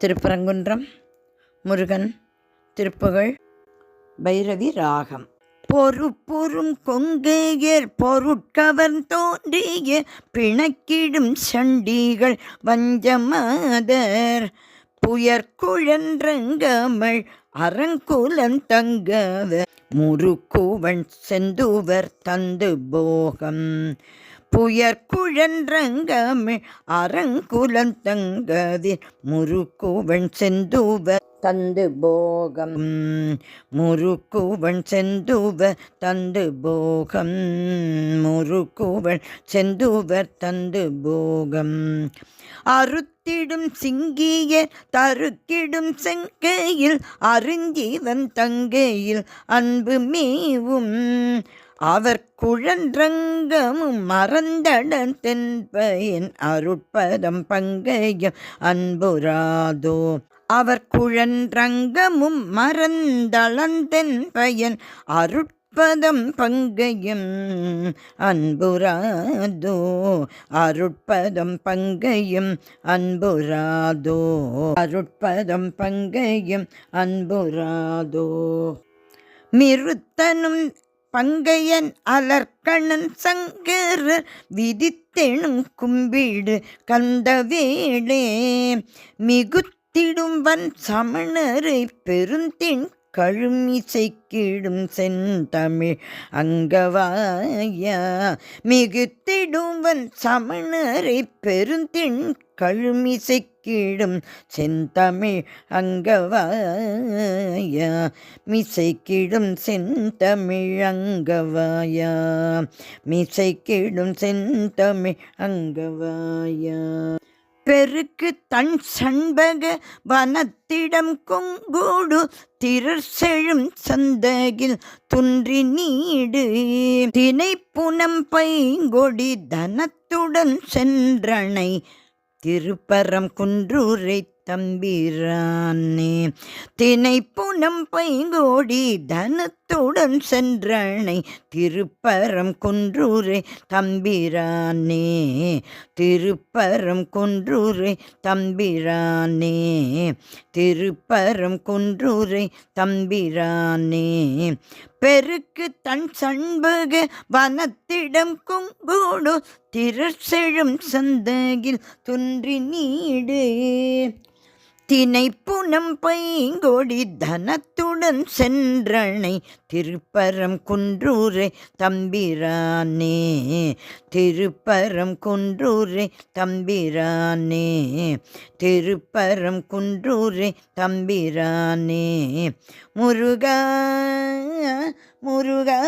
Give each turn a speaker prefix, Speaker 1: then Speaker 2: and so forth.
Speaker 1: திருப்பரங்குன்றம் முருகன் திருப்புகழ் பைரவி ராகம். பொறுப்புறும் கொங்கையர் பொருட்கவர் தோன்றிய பிணக்கிடும் சண்டிகள் வஞ்சமாதர் புயற்குழன்றங்கமள் அரங்குலம் தங்கவர் முறுக்குவன் செந்துவர் தந்து போகம் புயற்குழன்றங்கமிழ் அரங்குலம் தங்கதிர் முறுக்குவன் செந்துவர் தந்து போகம் முறுக்குவன் செந்துவர் தந்து போகம் முறுக்குவன் செந்துவர் தந்து போகம் அறுத்திடும் சிங்கிய தருக்கிடும் செங்கையில் அறிஞ்சிவன் தங்கையில் அன்பு மேவும் அவர் குழன்றங்கமும் மறந்தடன் தென்பயன் அருட்பதம் பங்கையும் அன்புராதோ அவர் குழன்றங்கமும் மறந்தளந்தென் பயன் அருட்பதம் பங்கையும் அன்புராதோ அருட்பதம் பங்கையும் அன்புராதோ அருட்பதம் பங்கையும் அன்புராதோ மிருத்தனும் பங்கையன் அலர்கணன் சங்கர விதித்தெனும் கும்பிடு கந்தவேளே மிகுத்திடும்பன் சமணரை பெருந்தின் கழுமிசைக்கிடும் செந்தமிழ் அங்கவாயா மிகுத்திடும்பன் சமணரை பெருந்தின் கழுமிசைக்கிடும் செந்தமிழ் அங்கவாயா மிசைக்கிடும் செந்தமிழ் அங்கவாயா மிசைக்கிடும் செந்தமிழ் அங்கவாயா பெருக்கு தன் சண்பக வனத்திடம் கொங்கோடு திரர் செழும் சந்தகில் துன்றி நீடு தினைப்புனம் பைங்கொடி தனத்துடன் சென்றனை திருப்பரம் குன்றூரை தம்பிரானே தினைப்புனம் பைங்கோடி தனத்துடன் சென்றனை திருப்பரம் குன்றூரை தம்பிரானே திருப்பரம் குன்றூரை தம்பிரானே திருப்பரம் குன்றூரை தம்பிரானே பெருக்கு தன் சண்பக வனத்திடம் கொங்கோடு திரர் செழும் சந்தகில் துன்றி நீடு தினைப்புனம் பைங்கொடி தனத்துடன் சென்றனை திருப்பரம் குன்றூரை தம்பிரானே திருப்பரம் குன்றூரை தம்பிரானே திருப்பரம் குன்றூரை தம்பிரானே முருகா முருகா